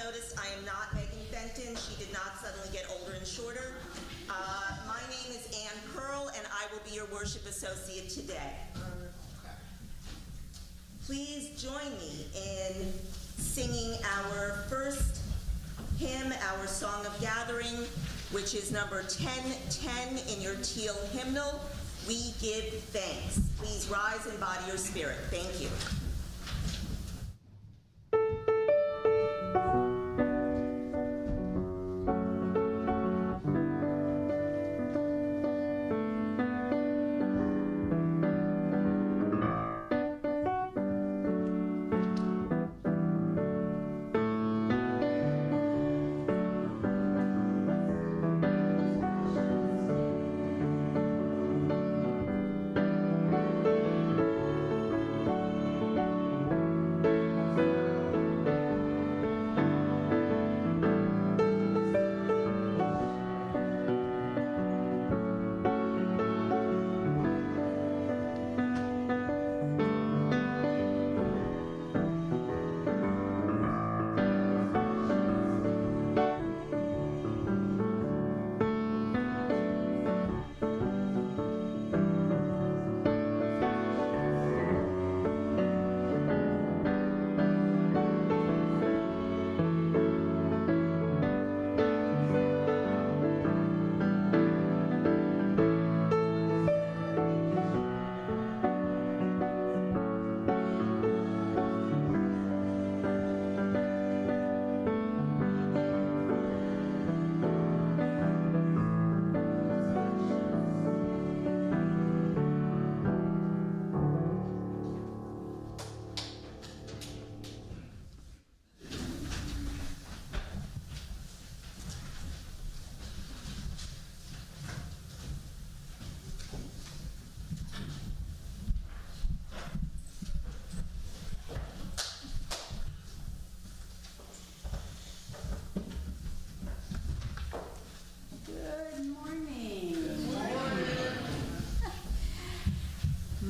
noticed, I am not Megan Fenton. She did not suddenly get older and shorter. My name is Ann Pearl, and I will be your worship associate today. Please join me in singing our first hymn, our Song of Gathering, which is number 1010 in your teal hymnal, We Give Thanks. Please rise and body your spirit. Thank you.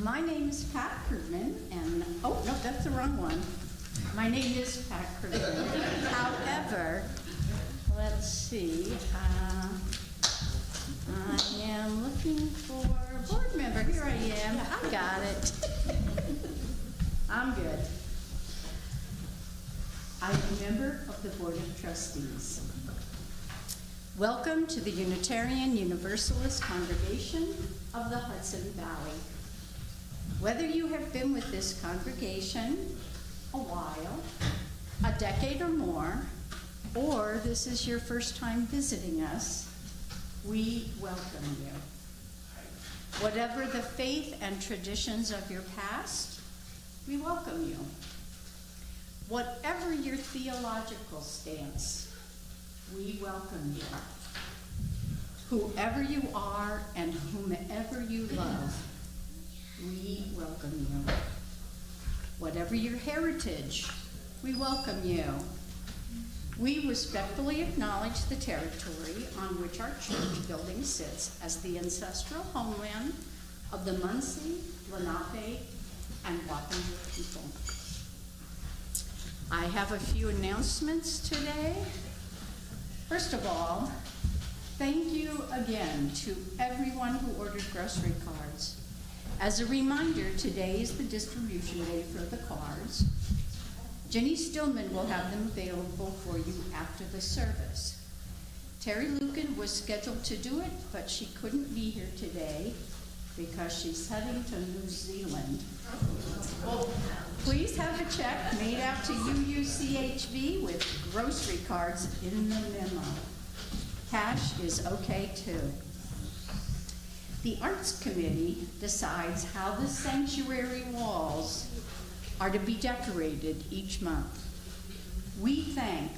My name is Pat Krugman, and oh no, that's the wrong one. My name is Pat Krugman. However, let's see. I am looking for a board member. Here I am. I got it. I'm good. I am a member of the Board of Trustees. Welcome to the Unitarian Universalist Congregation of the Hudson Valley. Whether you have been with this congregation a while, a decade or more, or this is your first time visiting us, we welcome you. Whatever the faith and traditions of your past, we welcome you. Whatever your theological stance, we welcome you. Whoever you are and whomever you love, we welcome you. Whatever your heritage, we welcome you. We respectfully acknowledge the territory on which our church building sits as the ancestral homeland of the Munsee, Lenape, and Wapengee people. I have a few announcements today. First of all, thank you again to everyone who ordered grocery cards. As a reminder, today is the distribution day for the cards. Jenny Stillman will have them available for you after the service. Terry Lucan was scheduled to do it, but she couldn't be here today because she's heading to New Zealand. Please have a check made out to UUCHV with grocery cards in the memo. Cash is okay too. The Arts Committee decides how the sanctuary walls are to be decorated each month. We thank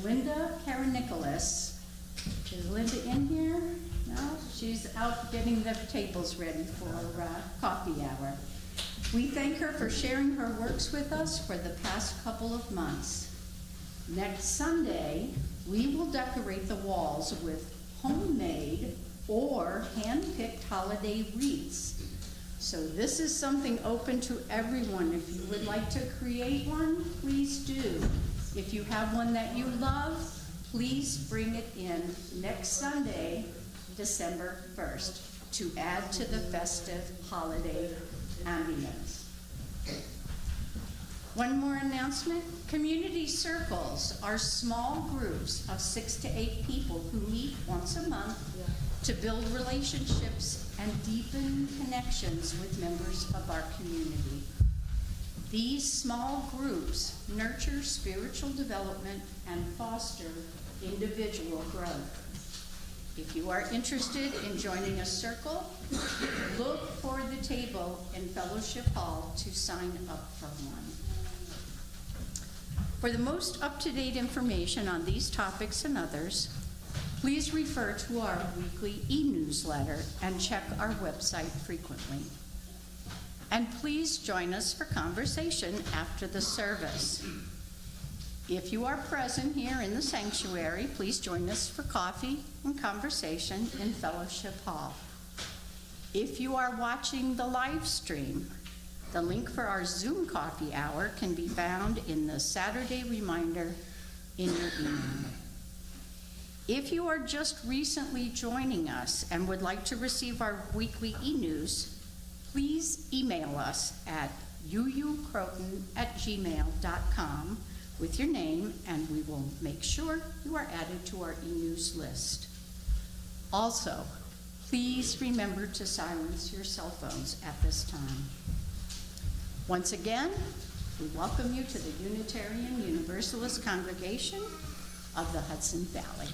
Linda Karen-Nicholas. Is Linda in here? No? She's out getting the tables ready for coffee hour. We thank her for sharing her works with us for the past couple of months. Next Sunday, we will decorate the walls with homemade or hand-picked holiday wreaths. So this is something open to everyone. If you would like to create one, please do. If you have one that you love, please bring it in next Sunday, December 1st, to add to the festive holiday ambience. One more announcement. Community circles are small groups of 6 to 8 people who meet once a month to build relationships and deepen connections with members of our community. These small groups nurture spiritual development and foster individual growth. If you are interested in joining a circle, look for the table in Fellowship Hall to sign up for one. For the most up-to-date information on these topics and others, please refer to our weekly e-newsletter and check our website frequently. And please join us for conversation after the service. If you are present here in the sanctuary, please join us for coffee and conversation in Fellowship Hall. If you are watching the live stream, the link for our Zoom coffee hour can be found in the Saturday reminder in your email. If you are just recently joining us and would like to receive our weekly e-news, please email us at uucroton@gmail.com with your name, and we will make sure you are added to our e-news list. Also, please remember to silence your cell phones at this time. Once again, we welcome you to the Unitarian Universalist Congregation of the Hudson Valley.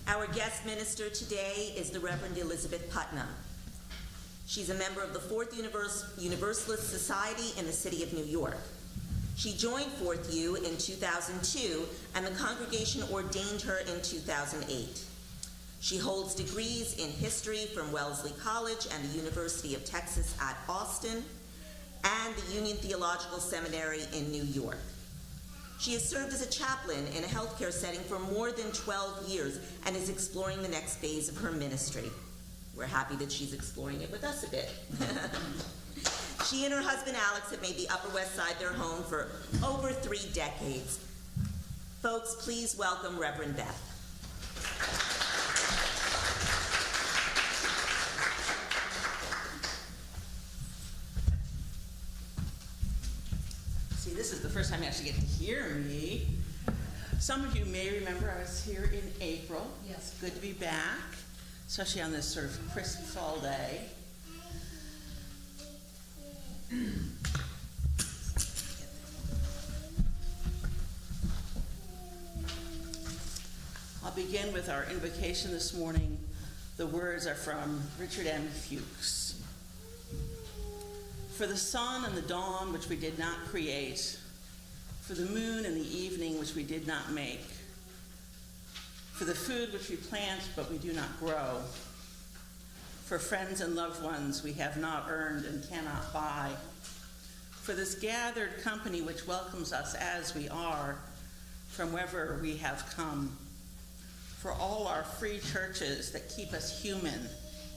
Our guest minister today is the Reverend Elizabeth Putnam. She's a member of the Fourth Universalist Society in the city of New York. She joined Fourth U in 2002, and the congregation ordained her in 2008. She holds degrees in history from Wellesley College and the University of Texas at Austin, and the Union Theological Seminary in New York. She has served as a chaplain in a healthcare setting for more than 12 years and is exploring the next phase of her ministry. We're happy that she's exploring it with us a bit. She and her husband Alex have made the Upper West Side their home for over 3 decades. Folks, please welcome Reverend Beth. See, this is the first time you actually get to hear me. Some of you may remember I was here in April. Yes. It's good to be back, especially on this sort of crisp fall day. I'll begin with our invocation this morning. The words are from Richard M. Fuchs. For the sun and the dawn which we did not create, for the moon and the evening which we did not make, for the food which we plant but we do not grow, for friends and loved ones we have not earned and cannot buy, for this gathered company which welcomes us as we are, from wherever we have come, for all our free churches that keep us human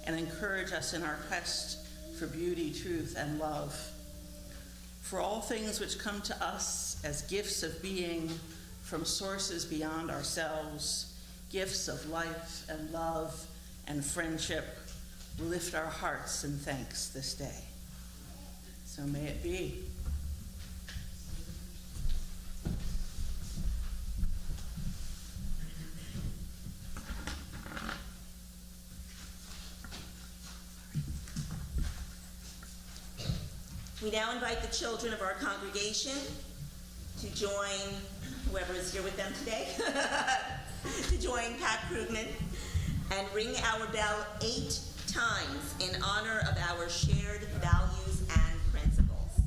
and encourage us in our quest for beauty, truth, and love, for all things which come to us as gifts of being from sources beyond ourselves, gifts of life and love and friendship, we lift our hearts in thanks this day. So may it be. We now invite the children of our congregation to join whoever is here with them today, to join Pat Krugman and ring our bell 8 times in honor of our shared values and principles.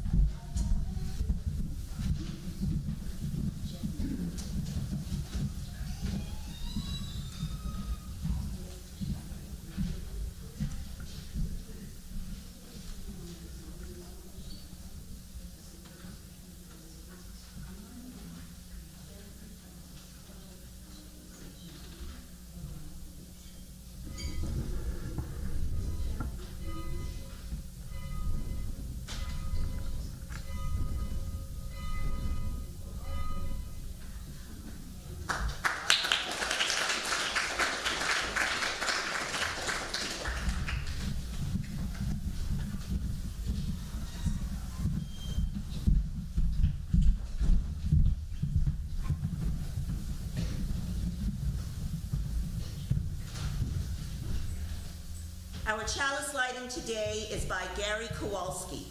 Our chalice lighting today is by Gary Kowalski.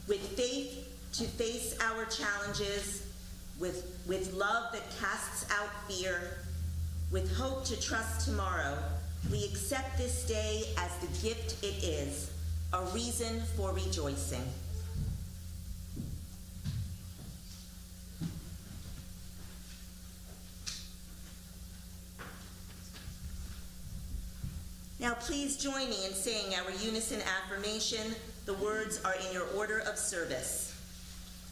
With faith to face our challenges, with love that casts out fear, with hope to trust tomorrow, we accept this day as the gift it is, a reason for rejoicing. Now please join me in saying our unison affirmation. The words are in your order of service.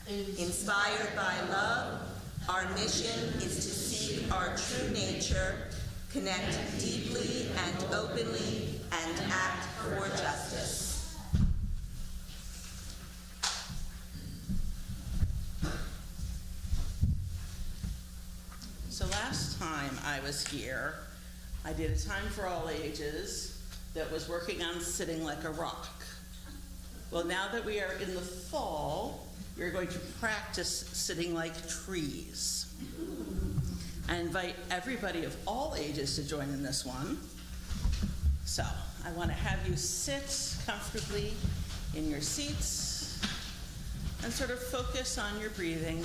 Inspired by love, our mission is to seek our true nature, connect deeply and openly, and act for justice. So last time I was here, I did a time for all ages that was working on sitting like a rock. Well, now that we are in the fall, you're going to practice sitting like trees. I invite everybody of all ages to join in this one. So I want to have you sit comfortably in your seats and sort of focus on your breathing.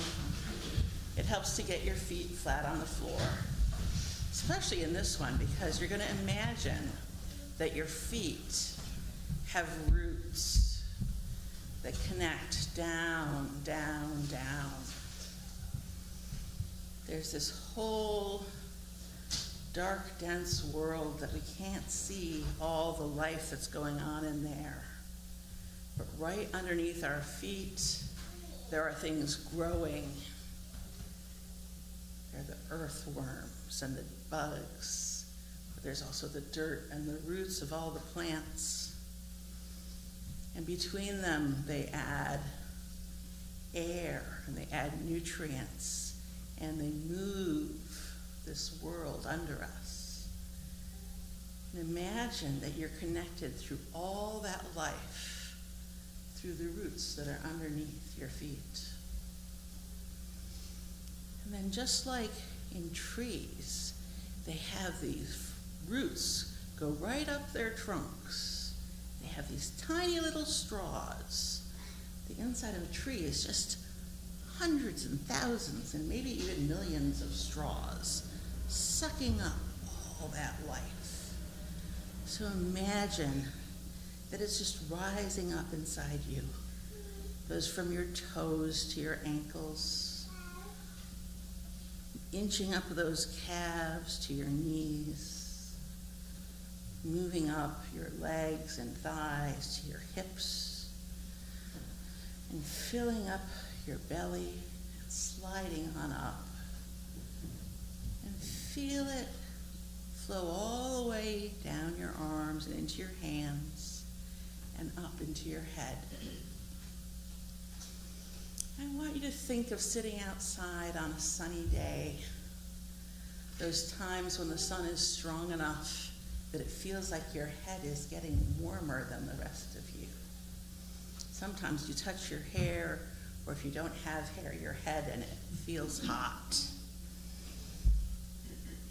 It helps to get your feet flat on the floor, especially in this one, because you're going to imagine that your feet have roots that connect down, down, down. There's this whole dark, dense world that we can't see all the life that's going on in there. But right underneath our feet, there are things growing. There are the earthworms and the bugs, but there's also the dirt and the roots of all the plants. And between them, they add air and they add nutrients and they move this world under us. And imagine that you're connected through all that life through the roots that are underneath your feet. And then just like in trees, they have these roots go right up their trunks. They have these tiny little straws. The inside of a tree is just hundreds and thousands and maybe even millions of straws sucking up all that life. So imagine that it's just rising up inside you. Goes from your toes to your ankles, inching up those calves to your knees, moving up your legs and thighs to your hips, and filling up your belly and sliding on up. And feel it flow all the way down your arms and into your hands and up into your head. I want you to think of sitting outside on a sunny day, those times when the sun is strong enough that it feels like your head is getting warmer than the rest of you. Sometimes you touch your hair, or if you don't have hair, your head, and it feels hot.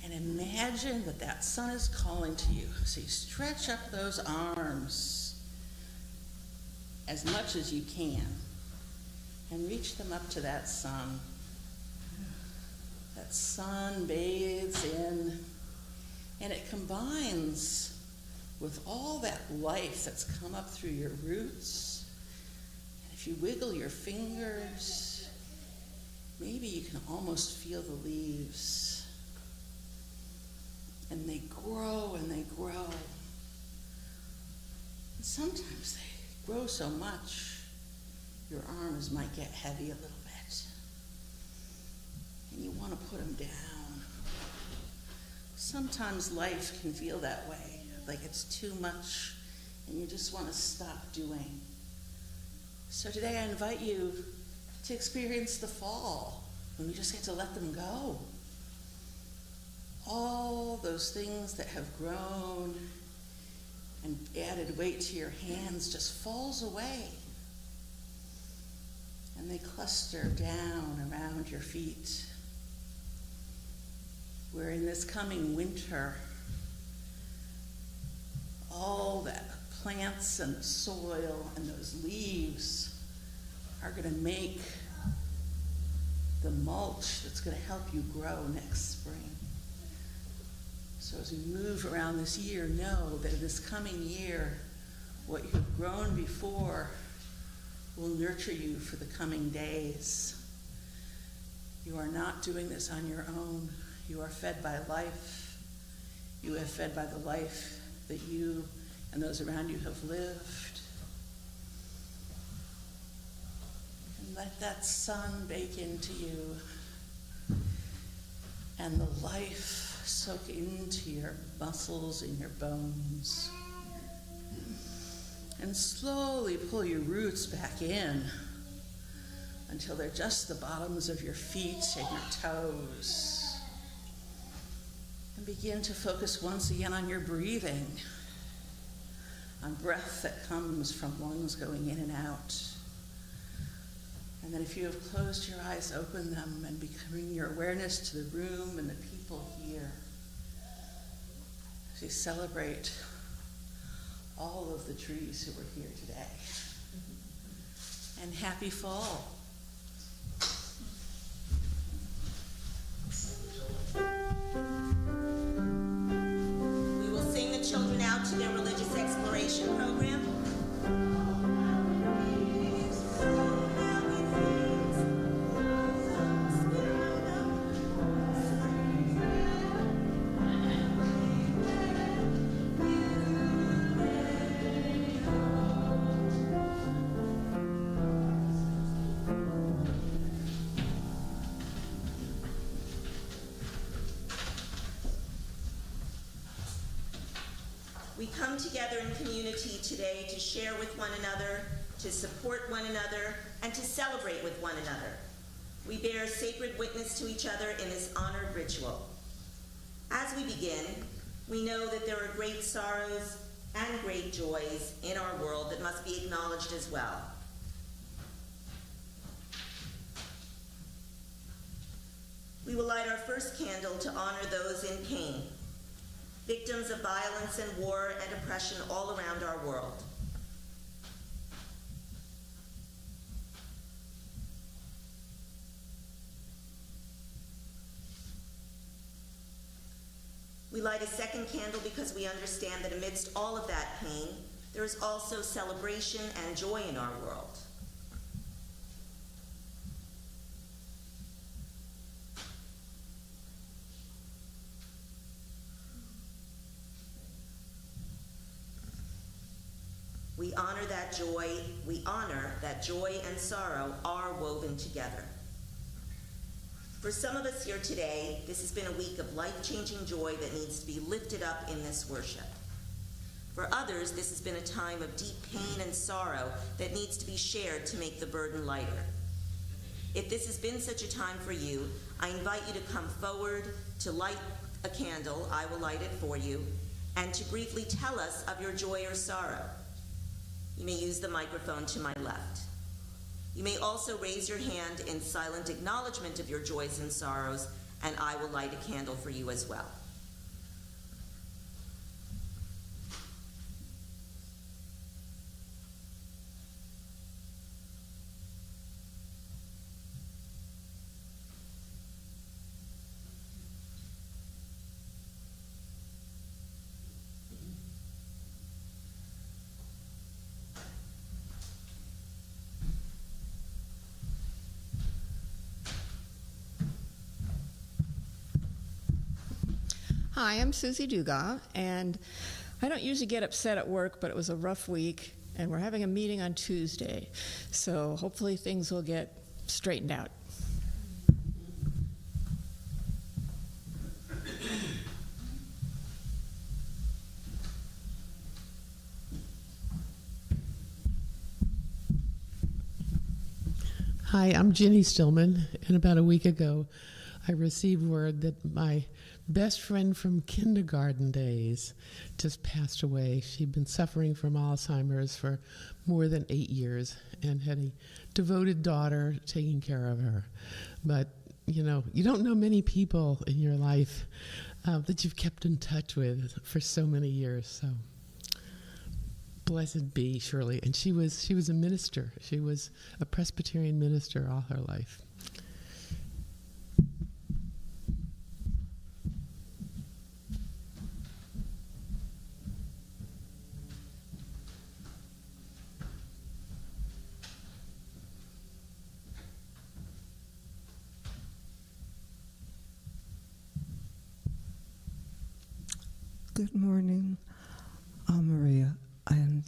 And imagine that that sun is calling to you. So you stretch up those arms as much as you can and reach them up to that sun. That sun bathes in, and it combines with all that life that's come up through your roots. And if you wiggle your fingers, maybe you can almost feel the leaves. And they grow and they grow. And sometimes they grow so much, your arms might get heavy a little bit. And you want to put them down. Sometimes life can feel that way, like it's too much and you just want to stop doing. So today I invite you to experience the fall when you just get to let them go. All those things that have grown and added weight to your hands just falls away. And they cluster down around your feet. Where in this coming winter, all that plants and soil and those leaves are going to make the mulch that's going to help you grow next spring. So as we move around this year, know that in this coming year, what you have grown before will nurture you for the coming days. You are not doing this on your own. You are fed by life. You are fed by the life that you and those around you have lived. And let that sun bake into you and the life soak into your muscles and your bones. And slowly pull your roots back in until they're just the bottoms of your feet and your toes. And begin to focus once again on your breathing, on breath that comes from lungs going in and out. And then if you have closed your eyes, open them and bring your awareness to the room and the people here as we celebrate all of the trees who are here today. And happy fall. We will sing the children out to their religious exploration program. We come together in community today to share with one another, to support one another, and to celebrate with one another. We bear sacred witness to each other in this honored ritual. As we begin, we know that there are great sorrows and great joys in our world that must be acknowledged as well. We will light our first candle to honor those in pain, victims of violence and war and oppression all around our world. We light a second candle because we understand that amidst all of that pain, there is also celebration and joy in our world. We honor that joy and sorrow are woven together. For some of us here today, this has been a week of life-changing joy that needs to be lifted up in this worship. For others, this has been a time of deep pain and sorrow that needs to be shared to make the burden lighter. If this has been such a time for you, I invite you to come forward to light a candle. I will light it for you, and to briefly tell us of your joy or sorrow. You may use the microphone to my left. You may also raise your hand in silent acknowledgement of your joys and sorrows, and I will light a candle for you as well. Hi, I'm Susie Dugas, and I don't usually get upset at work, but it was a rough week, and we're having a meeting on Tuesday, so hopefully things will get straightened out. Hi, I'm Ginny Stillman, and about a week ago, I received word that my best friend from kindergarten days just passed away. She'd been suffering from Alzheimer's for more than 8 years and had a devoted daughter taking care of her. But, you know, you don't know many people in your life that you've kept in touch with for so many years. So Blessed be Shirley. And she was a minister. She was a Presbyterian minister all her life. Good morning. I'm Maria, and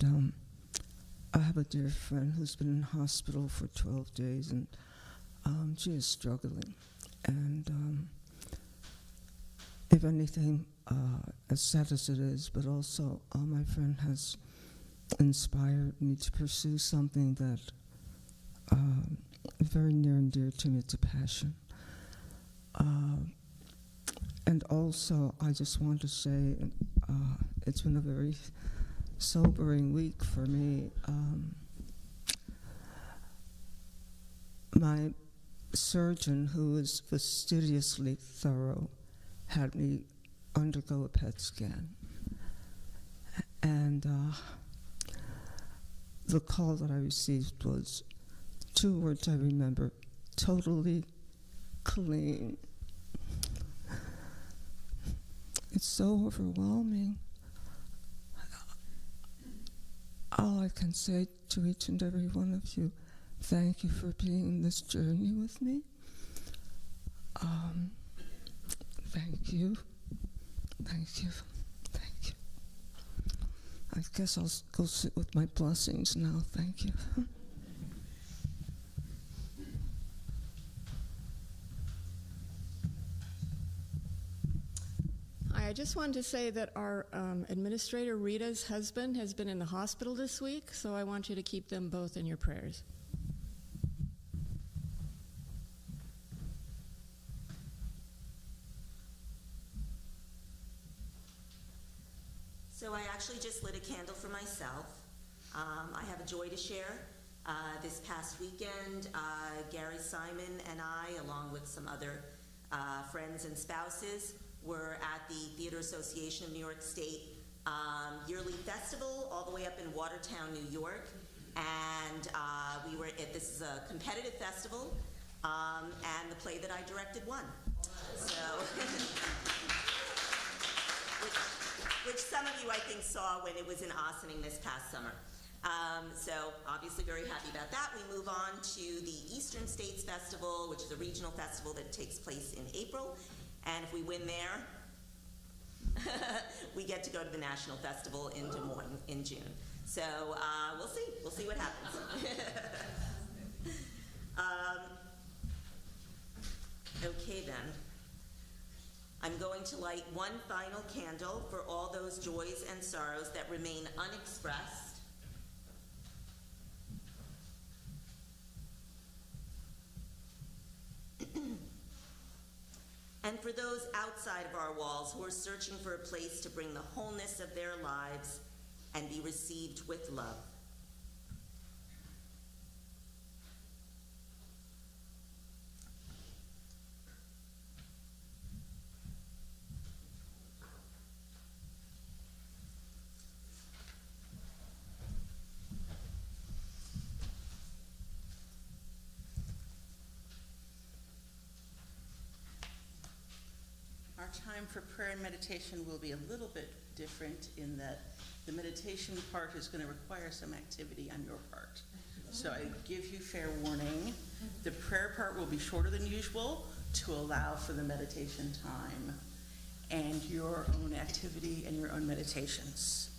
I have a dear friend who's been in hospital for 12 days, and she is struggling. And if anything, as sad as it is, but also my friend has inspired me to pursue something that is very near and dear to me. It's a passion. And also, I just want to say, it's been a very sobering week for me. My surgeon, who is fastidiously thorough, had me undergo a PET scan. And the call that I received was 2 words I remember: totally clean. It's so overwhelming. All I can say to each and every one of you, thank you for being in this journey with me. Thank you. Thank you. Thank you. I guess I'll go sit with my blessings now. Thank you. I just wanted to say that our administrator, Rita's husband, has been in the hospital this week, so I want you to keep them both in your prayers. So I actually just lit a candle for myself. I have a joy to share. This past weekend, Gary Simon and I, along with some other friends and spouses, were at the Theater Association of New York State yearly festival all the way up in Watertown, New York. And we were at, this is a competitive festival, and the play that I directed won. So, which some of you I think saw when it was in Ossining this past summer. So obviously very happy about that. We move on to the Eastern States Festival, which is a regional festival that takes place in April. And if we win there, we get to go to the National Festival in Des Moines in June. So we'll see. We'll see what happens. Okay then. I'm going to light one final candle for all those joys and sorrows that remain unexpressed. And for those outside of our walls who are searching for a place to bring the wholeness of their lives and be received with love. Our time for prayer and meditation will be a little bit different in that the meditation part is going to require some activity on your part. So I give you fair warning. The prayer part will be shorter than usual to allow for the meditation time and your own activity and your own meditations.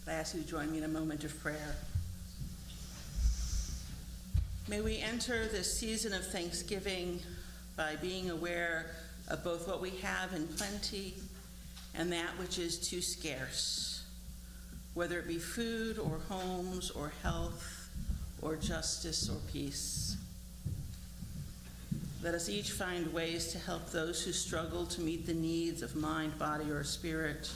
I ask you to join me in a moment of prayer. May we enter this season of Thanksgiving by being aware of both what we have in plenty and that which is too scarce, whether it be food or homes or health or justice or peace. Let us each find ways to help those who struggle to meet the needs of mind, body, or spirit,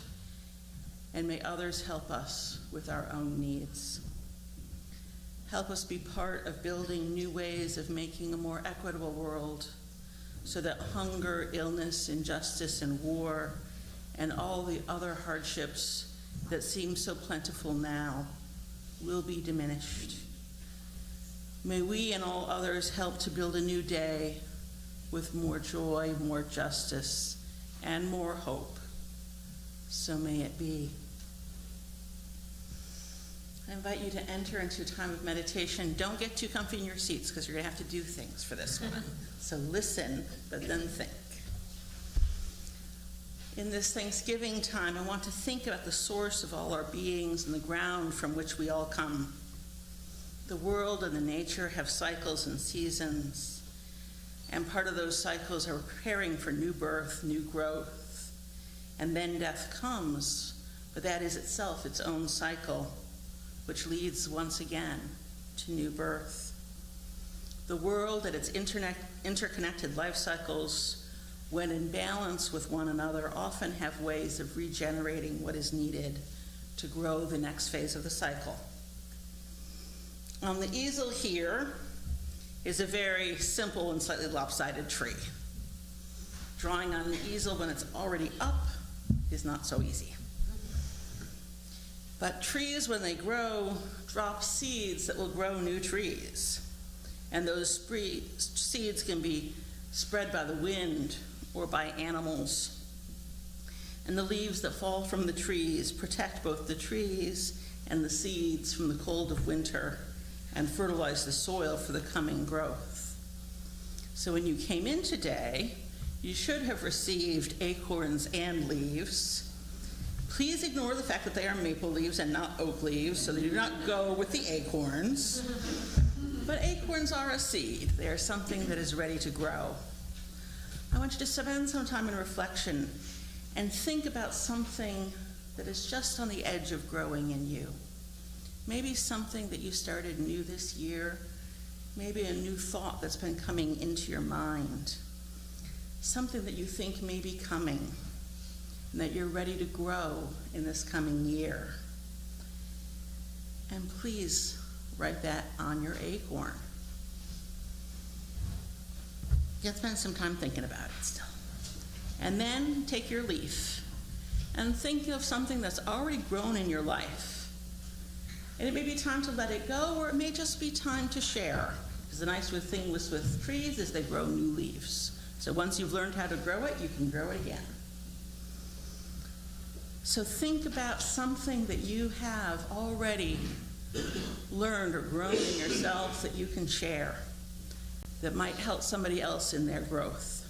and may others help us with our own needs. Help us be part of building new ways of making a more equitable world, so that hunger, illness, injustice, and war, and all the other hardships that seem so plentiful now will be diminished. May we and all others help to build a new day with more joy, more justice, and more hope. So may it be. I invite you to enter into a time of meditation. Don't get too comfy in your seats because you're going to have to do things for this one. So listen, but then think. In this Thanksgiving time, I want to think about the source of all our beings and the ground from which we all come. The world and the nature have cycles and seasons, and part of those cycles are preparing for new birth, new growth, and then death comes, but that is itself its own cycle, which leads once again to new birth. The world and its interconnected life cycles, when in balance with one another, often have ways of regenerating what is needed to grow the next phase of the cycle. On the easel here is a very simple and slightly lopsided tree. Drawing on an easel when it's already up is not so easy. But trees, when they grow, drop seeds that will grow new trees. And those seeds can be spread by the wind or by animals. And the leaves that fall from the trees protect both the trees and the seeds from the cold of winter and fertilize the soil for the coming growth. So when you came in today, you should have received acorns and leaves. Please ignore the fact that they are maple leaves and not oak leaves, so they do not go with the acorns. But acorns are a seed. They are something that is ready to grow. I want you to spend some time in reflection and think about something that is just on the edge of growing in you. Maybe something that you started new this year, maybe a new thought that's been coming into your mind, something that you think may be coming, and that you're ready to grow in this coming year. And please write that on your acorn. You have to spend some time thinking about it still. And then take your leaf and think of something that's already grown in your life. And it may be time to let it go, or it may just be time to share. Because the nice thing with trees is they grow new leaves. So once you've learned how to grow it, you can grow it again. So think about something that you have already learned or grown in yourself that you can share, that might help somebody else in their growth.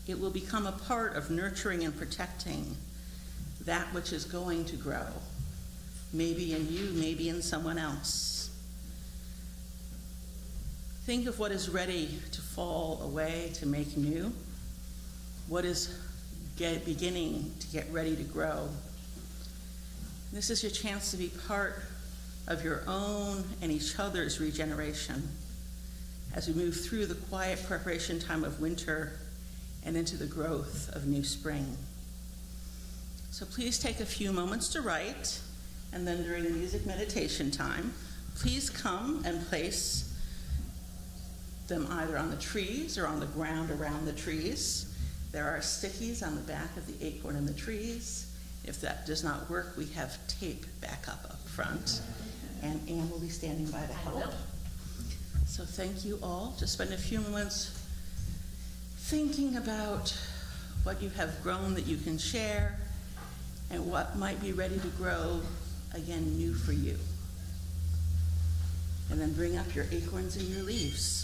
It will become a part of nurturing and protecting that which is going to grow. Maybe in you, maybe in someone else. Think of what is ready to fall away to make new. What is beginning to get ready to grow. This is your chance to be part of your own and each other's regeneration as we move through the quiet preparation time of winter and into the growth of new spring. So please take a few moments to write, and then during the music meditation time, please come and place them either on the trees or on the ground around the trees. There are stickies on the back of the acorn and the trees. If that does not work, we have tape back up front, and Anne will be standing by to help. So thank you all. Just spend a few moments thinking about what you have grown that you can share and what might be ready to grow again new for you. And then bring up your acorns and your leaves.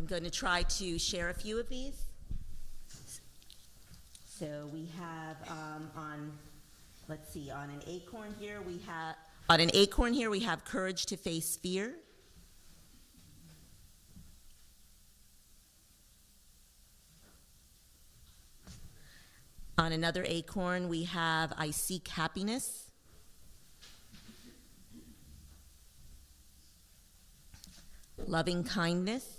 I'm going to try to share a few of these. So we have on an acorn here we have courage to face fear. On another acorn we have I seek happiness. Loving kindness.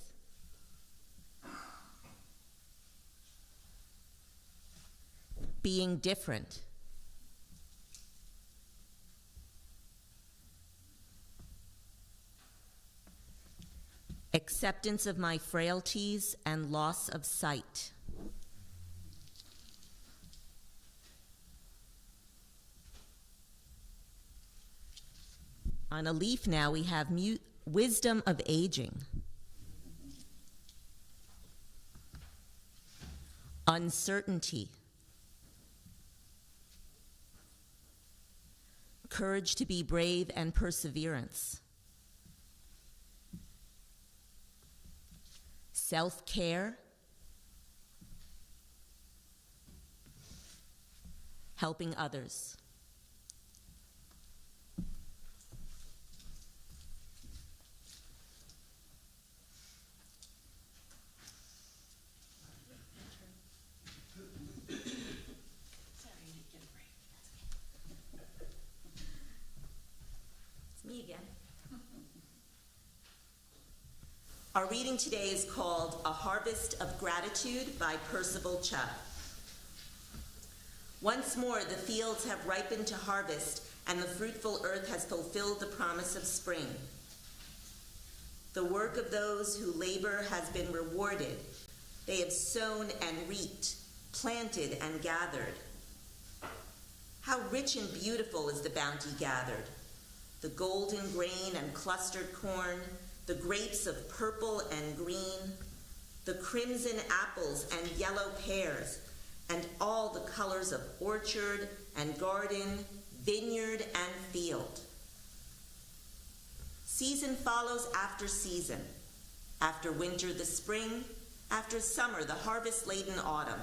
Being different. Acceptance of my frailties and loss of sight. On a leaf now we have wisdom of aging. Uncertainty. Courage to be brave and perseverance. Self-care. Helping others. Me again. Our reading today is called A Harvest of Gratitude by Percival Chubb. Once more the fields have ripened to harvest, and the fruitful earth has fulfilled the promise of spring. The work of those who labor has been rewarded. They have sown and reaped, planted and gathered. How rich and beautiful is the bounty gathered. The golden grain and clustered corn, the grapes of purple and green, the crimson apples and yellow pears, and all the colors of orchard and garden, vineyard and field. Season follows after season. After winter, the spring. After summer, the harvest-laden autumn.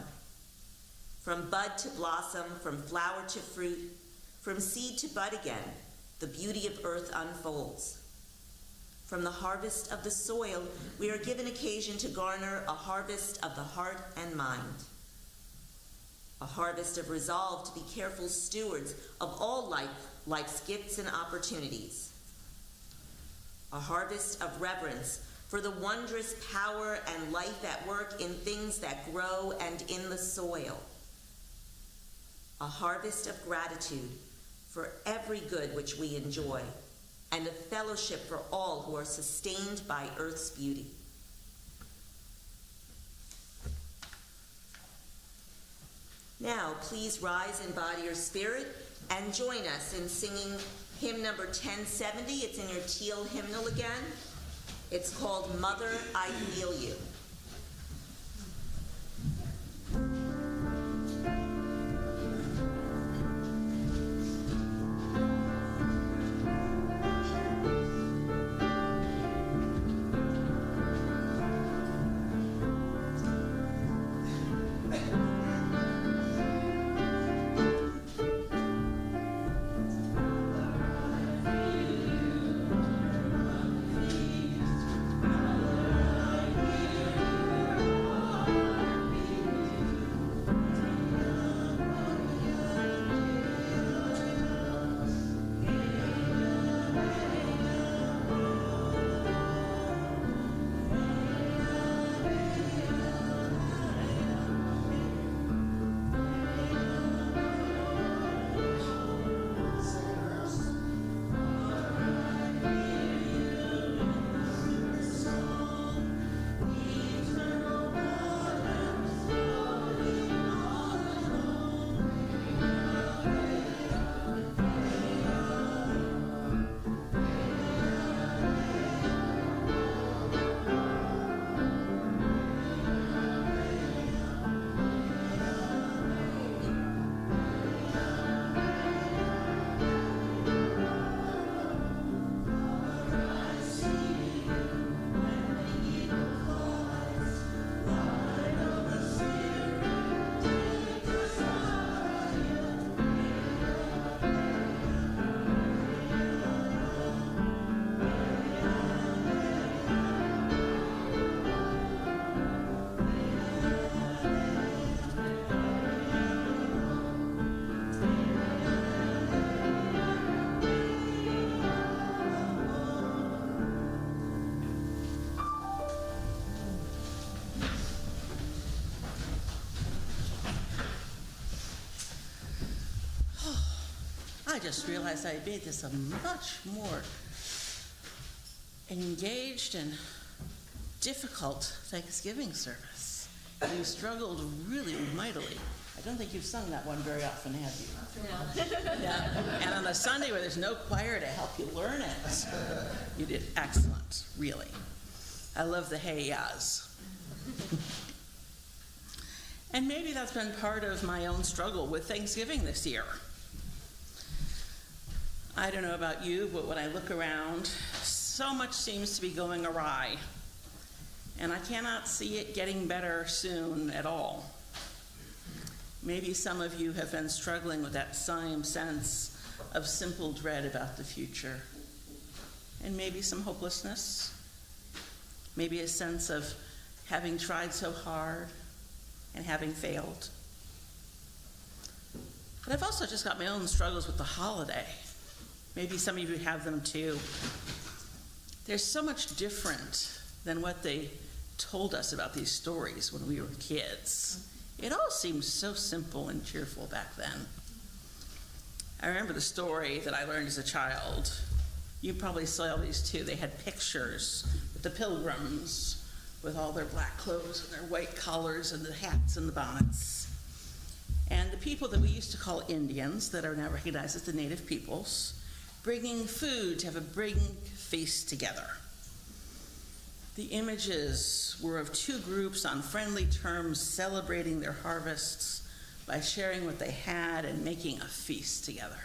From bud to blossom, from flower to fruit, from seed to bud again, the beauty of earth unfolds. From the harvest of the soil, we are given occasion to garner a harvest of the heart and mind. A harvest of resolve to be careful stewards of all life's gifts and opportunities. A harvest of reverence for the wondrous power and life at work in things that grow and in the soil. A harvest of gratitude for every good which we enjoy, and of fellowship for all who are sustained by earth's beauty. Now, please rise in body or spirit and join us in singing hymn number 1070. It's in your teal hymnal again. It's called Mother, I Feel You. Feel just realized I made this a much more engaged and difficult Thanksgiving service. You struggled really mightily. I don't think you've sung that one very often, have you? No. Yeah. And on a Sunday where there's no choir to help you learn it, you did excellent, really. I love the hey-yas. And maybe that's been part of my own struggle with Thanksgiving this year. I don't know about you, but when I look around, so much seems to be going awry. And I cannot see it getting better soon at all. Maybe some of you have been struggling with that same sense of simple dread about the future. And maybe some hopelessness. Maybe a sense of having tried so hard and having failed. But I've also just got my own struggles with the holiday. Maybe some of you have them too. There's so much different than what they told us about these stories when we were kids. It all seemed so simple and cheerful back then. I remember the story that I learned as a child. You probably saw these too. They had pictures with the pilgrims with all their black clothes and their white collars and the hats and the bonnets. And the people that we used to call Indians, that are now recognized as the native peoples, bringing food to have a big feast together. The images were of two groups on friendly terms celebrating their harvests by sharing what they had and making a feast together.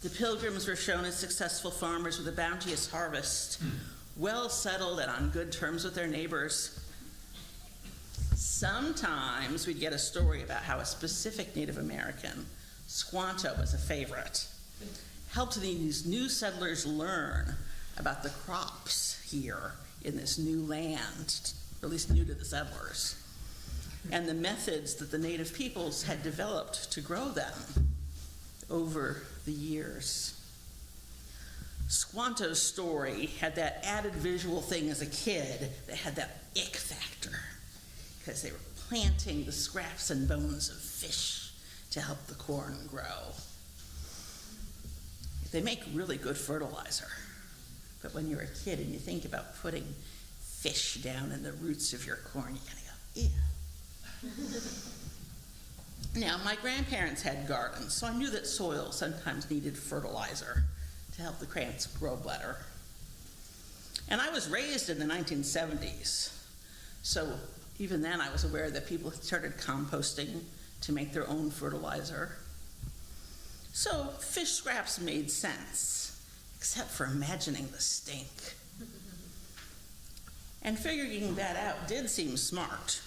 The pilgrims were shown as successful farmers with a bounteous harvest, well settled and on good terms with their neighbors. Sometimes we'd get a story about how a specific Native American, Squanto, was a favorite, helped these new settlers learn about the crops here in this new land, or at least new to the settlers, and the methods that the native peoples had developed to grow them over the years. Squanto's story had that added visual thing as a kid that had that ick factor, because they were planting the scraps and bones of fish to help the corn grow. They make really good fertilizer. But when you're a kid and you think about putting fish down in the roots of your corn, you kind of go, ew. Now, my grandparents had gardens, so I knew that soil sometimes needed fertilizer to help the plants grow better. And I was raised in the 1970s, so even then I was aware that people had started composting to make their own fertilizer. So fish scraps made sense, except for imagining the stink. And figuring that out did seem smart.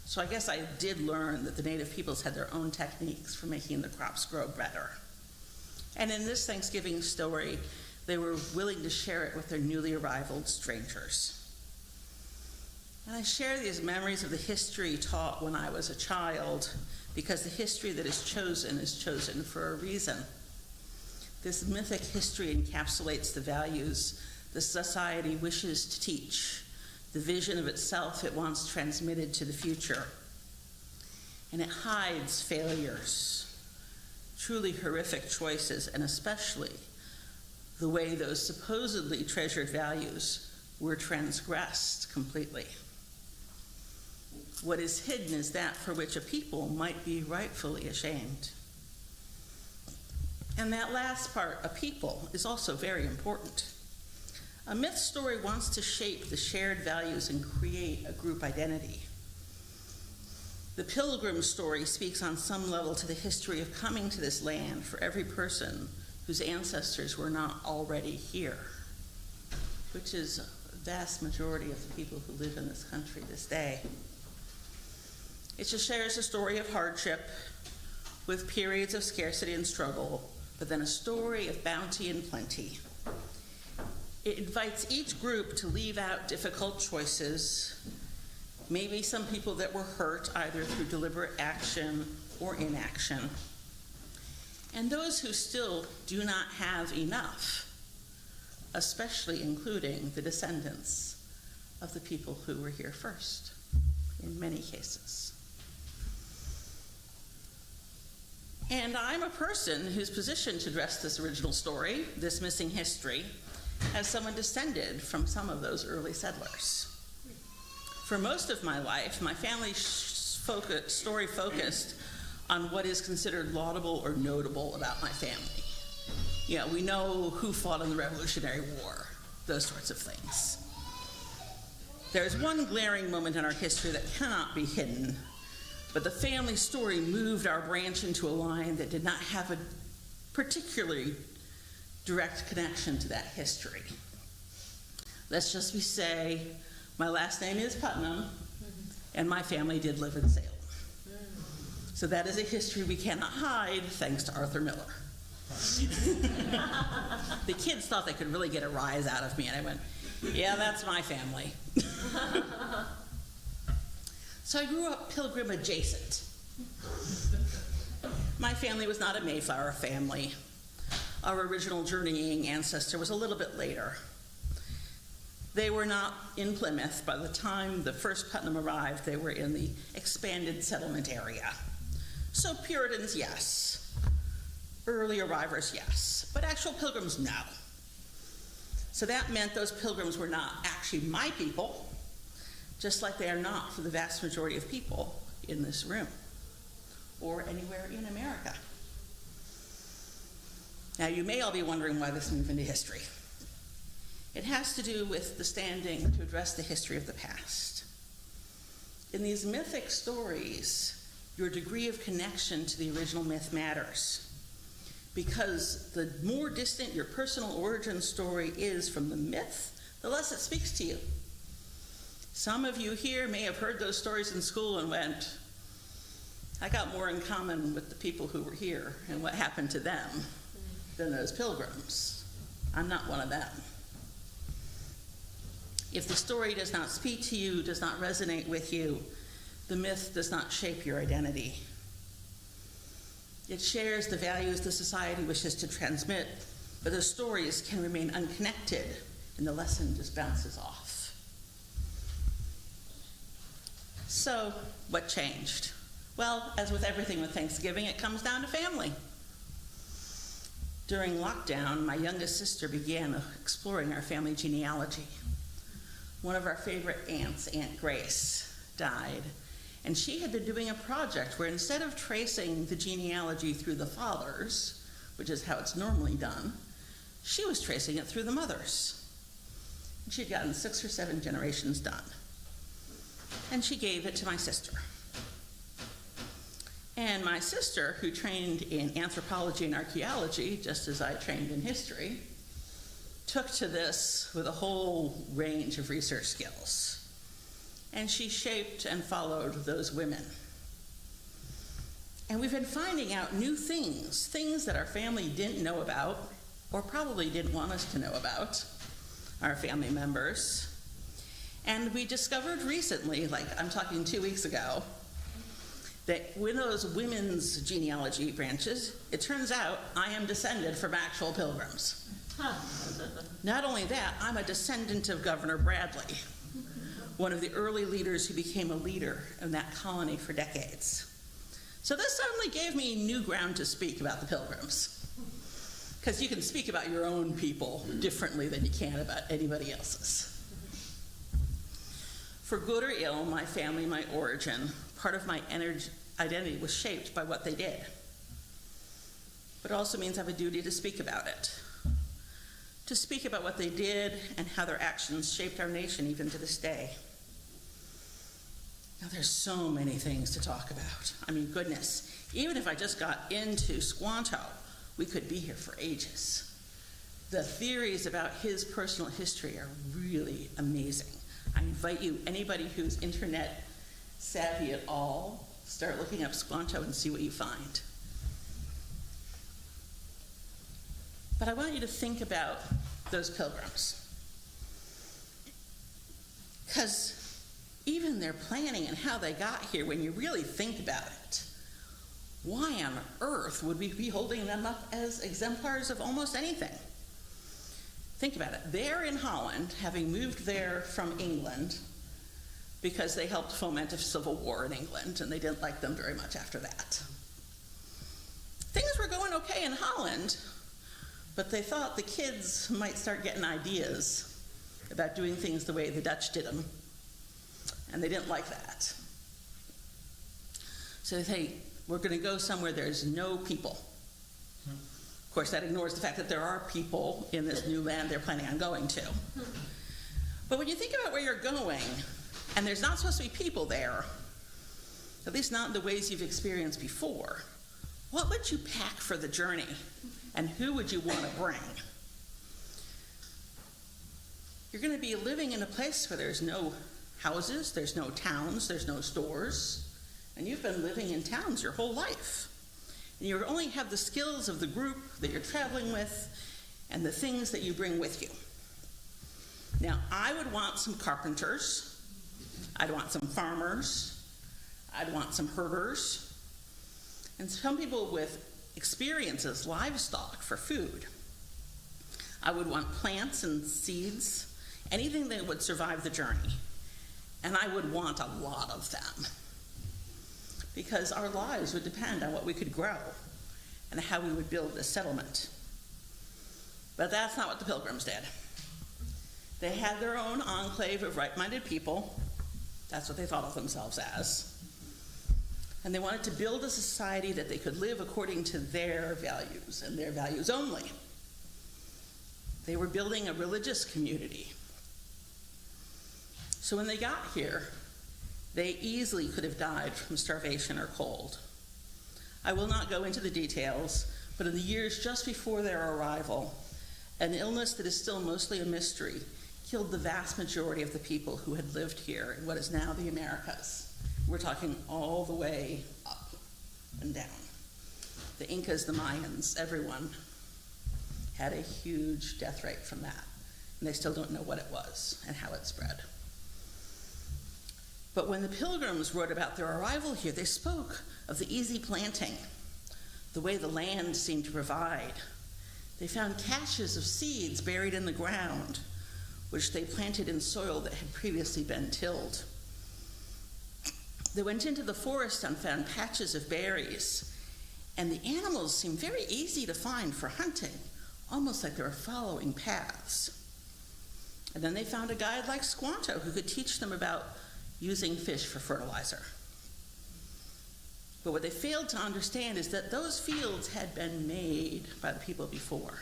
So I guess I did learn that the native peoples had their own techniques for making the crops grow better. And in this Thanksgiving story, they were willing to share it with their newly arrived strangers. And I share these memories of the history taught when I was a child, because the history that is chosen for a reason. This mythic history encapsulates the values the society wishes to teach, the vision of itself it wants transmitted to the future. And it hides failures, truly horrific choices, and especially the way those supposedly treasured values were transgressed completely. What is hidden is that for which a people might be rightfully ashamed. And that last part, a people, is also very important. A myth story wants to shape the shared values and create a group identity. The pilgrim story speaks on some level to the history of coming to this land for every person whose ancestors were not already here, which is a vast majority of the people who live in this country this day. It just shares a story of hardship with periods of scarcity and struggle, but then a story of bounty and plenty. It invites each group to leave out difficult choices, maybe some people that were hurt either through deliberate action or inaction, and those who still do not have enough, especially including the descendants of the people who were here first, in many cases. And I'm a person who's positioned to address this original story, this missing history, as someone descended from some of those early settlers. For most of my life, my family story focused on what is considered laudable or notable about my family. You know, we know who fought in the Revolutionary War, those sorts of things. There's one glaring moment in our history that cannot be hidden, but the family story moved our branch into a line that did not have a particularly direct connection to that history. Let's just say my last name is Putnam, and my family did live in Salem. So that is a history we cannot hide, thanks to Arthur Miller. The kids thought they could really get a rise out of me, and I went, yeah, that's my family. So I grew up Pilgrim adjacent. My family was not a Mayflower family. Our original journeying ancestor was a little bit later. They were not in Plymouth. By the time the first Putnam arrived, they were in the expanded settlement area. So Puritans, yes. Early arrivers, yes. But actual Pilgrims, no. So that meant those Pilgrims were not actually my people, just like they are not for the vast majority of people in this room or anywhere in America. Now, you may all be wondering why this moved into history. It has to do with the standing to address the history of the past. In these mythic stories, your degree of connection to the original myth matters, because the more distant your personal origin story is from the myth, the less it speaks to you. Some of you here may have heard those stories in school and went, I got more in common with the people who were here and what happened to them than those Pilgrims. I'm not one of them. If the story does not speak to you, does not resonate with you, the myth does not shape your identity. It shares the values the society wishes to transmit, but the stories can remain unconnected and the lesson just bounces off. So, what changed? Well, as with everything with Thanksgiving, it comes down to family. During lockdown, my youngest sister began exploring our family genealogy. One of our favorite aunts, Aunt Grace, died, and she had been doing a project where instead of tracing the genealogy through the fathers, which is how it's normally done, she was tracing it through the mothers. And she'd gotten 6 or 7 generations done. And she gave it to my sister. And my sister, who trained in anthropology and archaeology, just as I trained in history, took to this with a whole range of research skills. And she shaped and followed those women. And we've been finding out new things that our family didn't know about, or probably didn't want us to know about, our family members. And we discovered recently, like I'm talking 2 weeks ago, that with those women's genealogy branches, it turns out I am descended from actual Pilgrims. Not only that, I'm a descendant of Governor Bradley, one of the early leaders who became a leader in that colony for decades. So this suddenly gave me new ground to speak about the Pilgrims, because you can speak about your own people differently than you can about anybody else's. For good or ill, my family, my origin, part of my identity was shaped by what they did. But it also means I have a duty to speak about it. To speak about what they did and how their actions shaped our nation even to this day. Now there's so many things to talk about. I mean, goodness, even if I just got into Squanto, we could be here for ages. The theories about his personal history are really amazing. I invite you, anybody who's internet savvy at all, start looking up Squanto and see what you find. But I want you to think about those Pilgrims. Because even their planning and how they got here, when you really think about it, why on earth would we be holding them up as exemplars of almost anything? Think about it. They're in Holland, having moved there from England, because they helped foment a civil war in England, and they didn't like them very much after that. Things were going okay in Holland, but they thought the kids might start getting ideas about doing things the way the Dutch did them, and they didn't like that. So they say, we're going to go somewhere there's no people. Of course, that ignores the fact that there are people in this new land they're planning on going to. But when you think about where you're going, and there's not supposed to be people there, at least not in the ways you've experienced before, what would you pack for the journey? And who would you want to bring? You're going to be living in a place where there's no houses, there's no towns, there's no stores, and you've been living in towns your whole life. And you only have the skills of the group that you're traveling with and the things that you bring with you. Now, I would want some carpenters, I'd want some farmers, I'd want some herders, and some people with experience as livestock for food. I would want plants and seeds, anything that would survive the journey. And I would want a lot of them, because our lives would depend on what we could grow and how we would build this settlement. But that's not what the Pilgrims did. They had their own enclave of right-minded people. That's what they thought of themselves as. And they wanted to build a society that they could live according to their values and their values only. They were building a religious community. So when they got here, they easily could have died from starvation or cold. I will not go into the details, but in the years just before their arrival, an illness that is still mostly a mystery killed the vast majority of the people who had lived here in what is now the Americas. We're talking all the way up and down. The Incas, the Mayans, everyone had a huge death rate from that, and they still don't know what it was and how it spread. But when the Pilgrims wrote about their arrival here, they spoke of the easy planting, the way the land seemed to provide. They found caches of seeds buried in the ground, which they planted in soil that had previously been tilled. They went into the forest and found patches of berries, and the animals seemed very easy to find for hunting, almost like they were following paths. And then they found a guide like Squanto who could teach them about using fish for fertilizer. But what they failed to understand is that those fields had been made by the people before,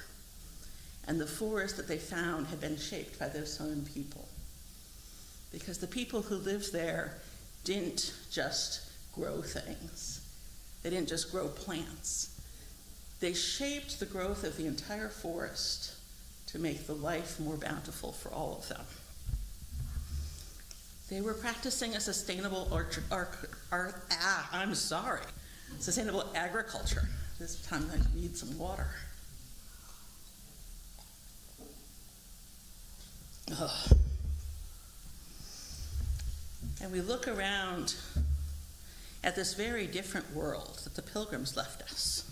and the forest that they found had been shaped by those same people. Because the people who lived there didn't just grow things. They didn't just grow plants. They shaped the growth of the entire forest to make the life more bountiful for all of them. They were practicing a sustainable sustainable agriculture. This time I need some water. Ugh. And we look around at this very different world that the Pilgrims left us.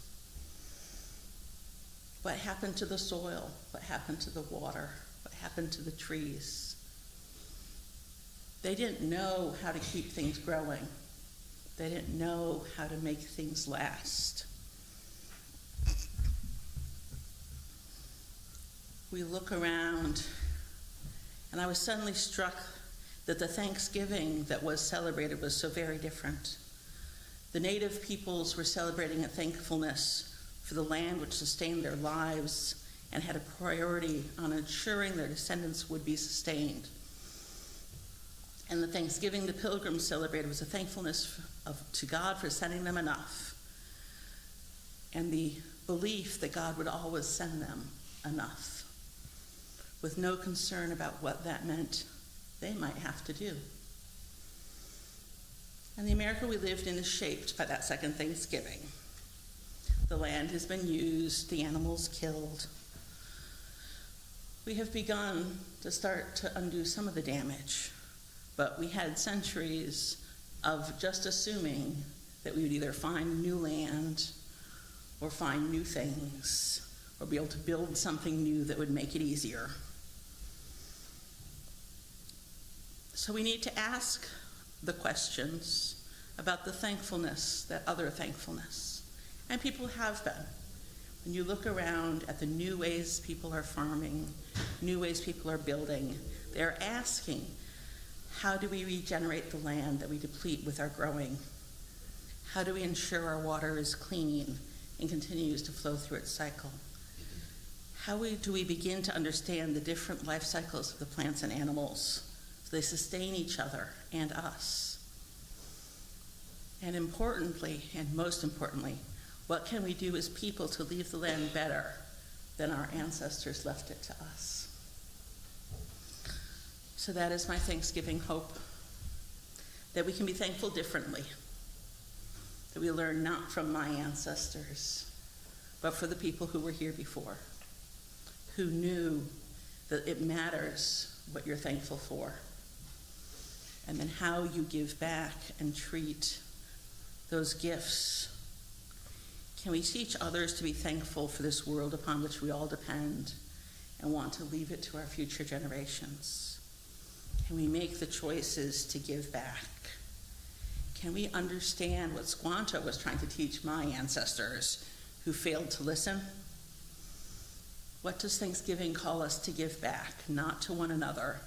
What happened to the soil? What happened to the water? What happened to the trees? They didn't know how to keep things growing. They didn't know how to make things last. We look around, and I was suddenly struck that the Thanksgiving that was celebrated was so very different. The native peoples were celebrating a thankfulness for the land which sustained their lives and had a priority on ensuring their descendants would be sustained. And the Thanksgiving the Pilgrims celebrated was a thankfulness to God for sending them enough, and the belief that God would always send them enough, with no concern about what that meant they might have to do. And the America we lived in is shaped by that second Thanksgiving. The land has been used, the animals killed. We have begun to start to undo some of the damage, but we had centuries of just assuming that we would either find new land or find new things or be able to build something new that would make it easier. So we need to ask the questions about the thankfulness, that other thankfulness, And people have been. When you look around at the new ways people are farming, new ways people are building, they're asking, how do we regenerate the land that we deplete with our growing? How do we ensure our water is clean and continues to flow through its cycle? How do we begin to understand the different life cycles of the plants and animals so they sustain each other and us? And importantly, and most importantly, what can we do as people to leave the land better than our ancestors left it to us? So that is my Thanksgiving hope, that we can be thankful differently, that we learn not from my ancestors, but for the people who were here before, who knew that it matters what you're thankful for, and then how you give back and treat those gifts. Can we teach others to be thankful for this world upon which we all depend and want to leave it to our future generations? Can we make the choices to give back? Can we understand what Squanto was trying to teach my ancestors who failed to listen? What does Thanksgiving call us to give back, not to one another,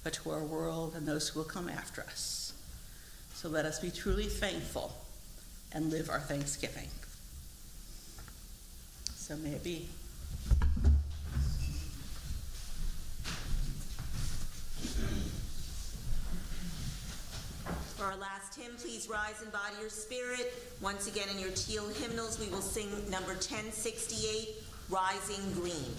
but to our world and those who will come after us? So let us be truly thankful and live our Thanksgiving. So may it be. For our last hymn, please rise in body or spirit. Once again, in your teal hymnals, we will sing number 1068, Rising Green.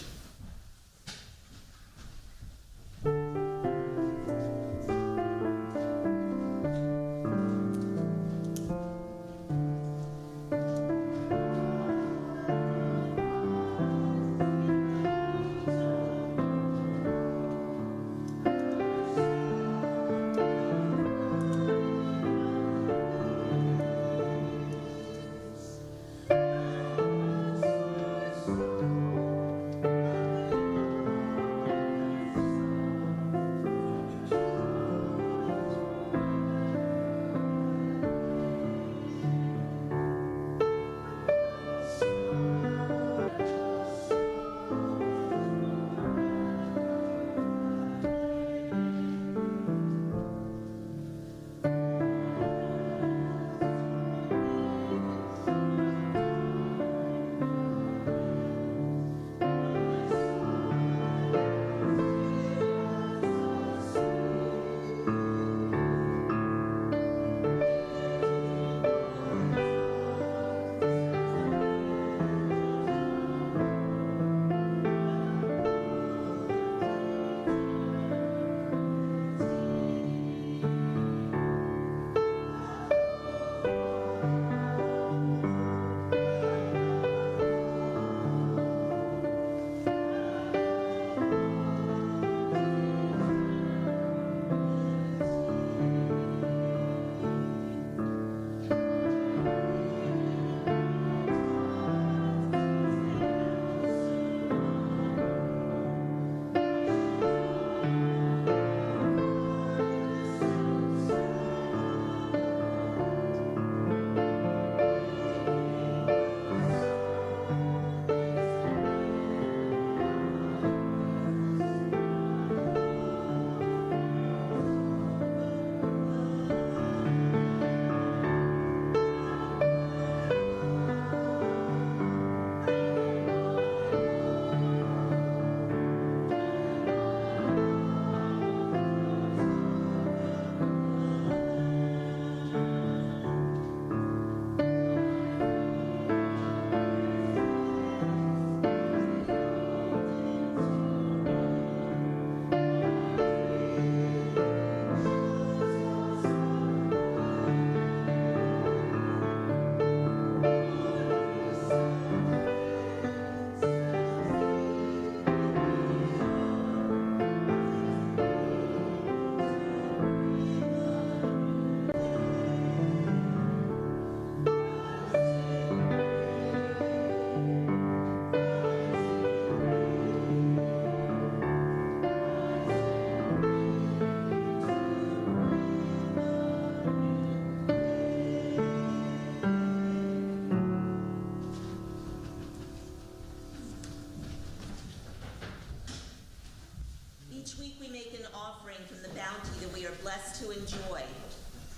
week we make an offering from the bounty that we are blessed to enjoy.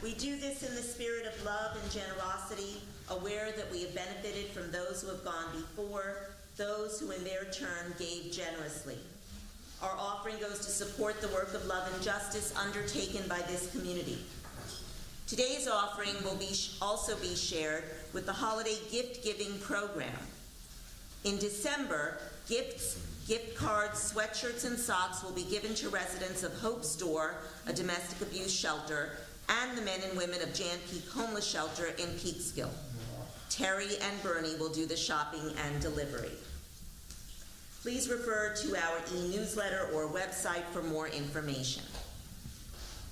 We do this in the spirit of love and generosity, aware that we have benefited from those who have gone before, those who in their turn gave generously. Our offering goes to support the work of love and justice undertaken by this community. Today's offering will also be shared with the holiday gift-giving program. In December, gifts, gift cards, sweatshirts, and socks will be given to residents of Hope's Door, a domestic abuse shelter, and the men and women of Jan Peak Homeless Shelter in Peekskill. Terry and Bernie will do the shopping and delivery. Please refer to our e-newsletter or website for more information.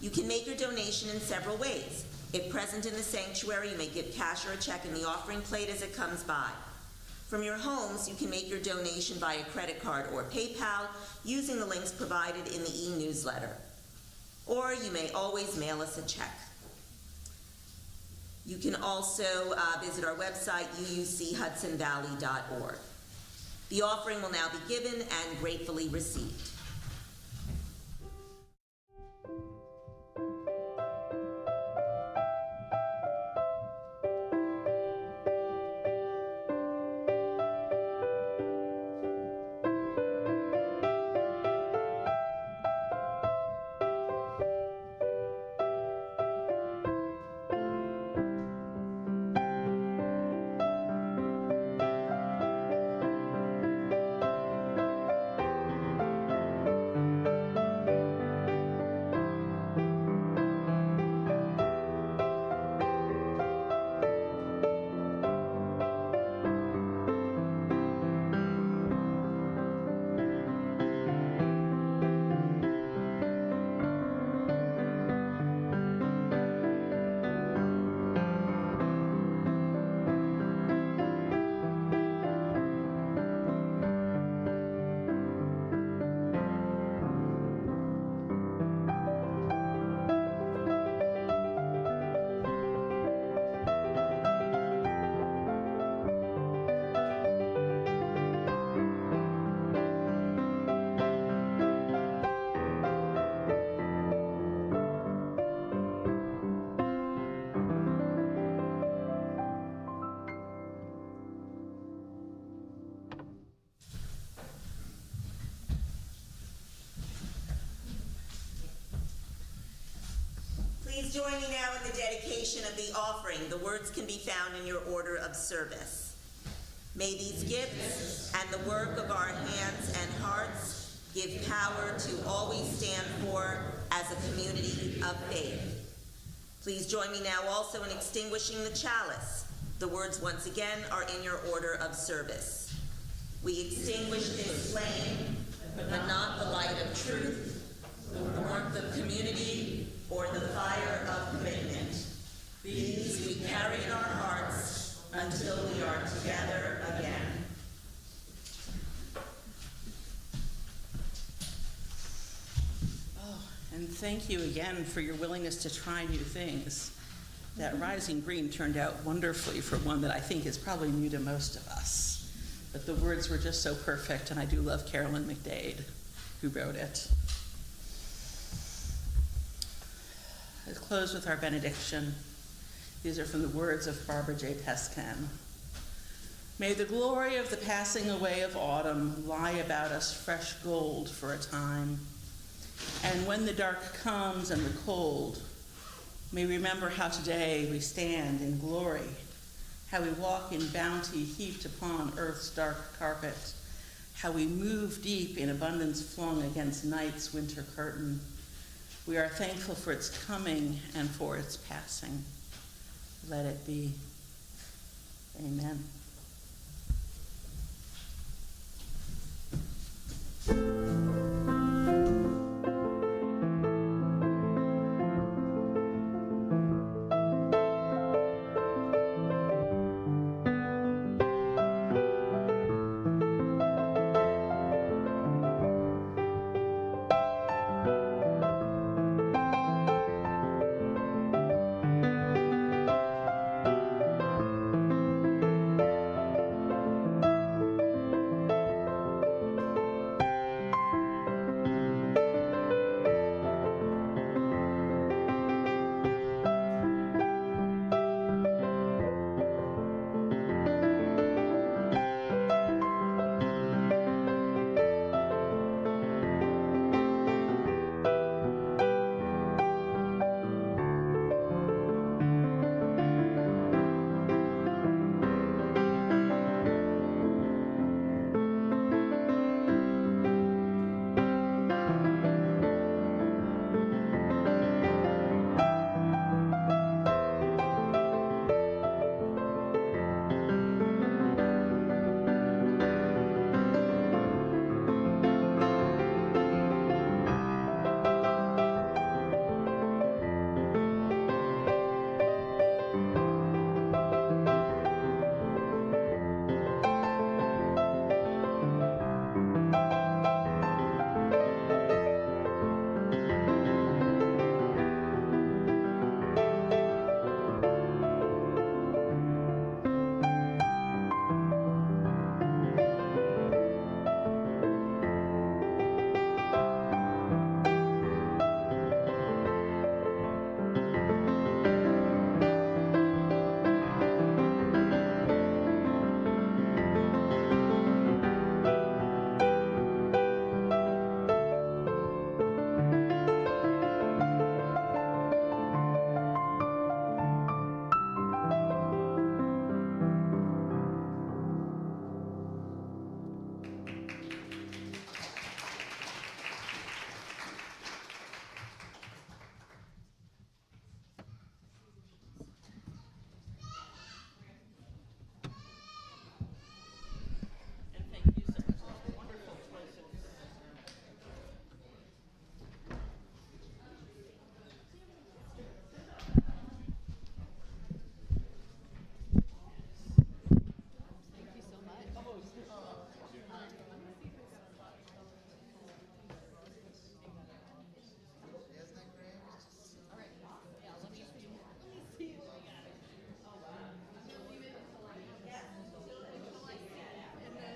You can make your donation in several ways. If present in the sanctuary, you may give cash or a check in the offering plate as it comes by. From your homes, you can make your donation via credit card or PayPal using the links provided in the e-newsletter. Or you may always mail us a check. You can also visit our website, uuchudsonvalley.org. The offering will now be given and gratefully received. Please join me now in the dedication of the offering. The words can be found in your order of service. May these gifts and the work of our hands and hearts give power to all we stand for as a community of faith. Please join me now also in extinguishing the chalice. The words once again are in your order of service. We extinguish this flame, but not the light of truth, the warmth of community, or the fire of commitment. These we carry in our hearts until we are together again. Oh, and thank you again for your willingness to try new things. That rising green turned out wonderfully for one that I think is probably new to most of us. But the words were just so perfect, and I do love Carolyn McDade, who wrote it. Let's close with our benediction. These are from the words of Barbara J. Peskin. May the glory of the passing away of autumn lie about us fresh gold for a time. And when the dark comes and the cold, may we remember how today we stand in glory, how we walk in bounty heaped upon earth's dark carpet, how we move deep in abundance flung against night's winter curtain. We are thankful for its coming and for its passing. Let it be. Amen.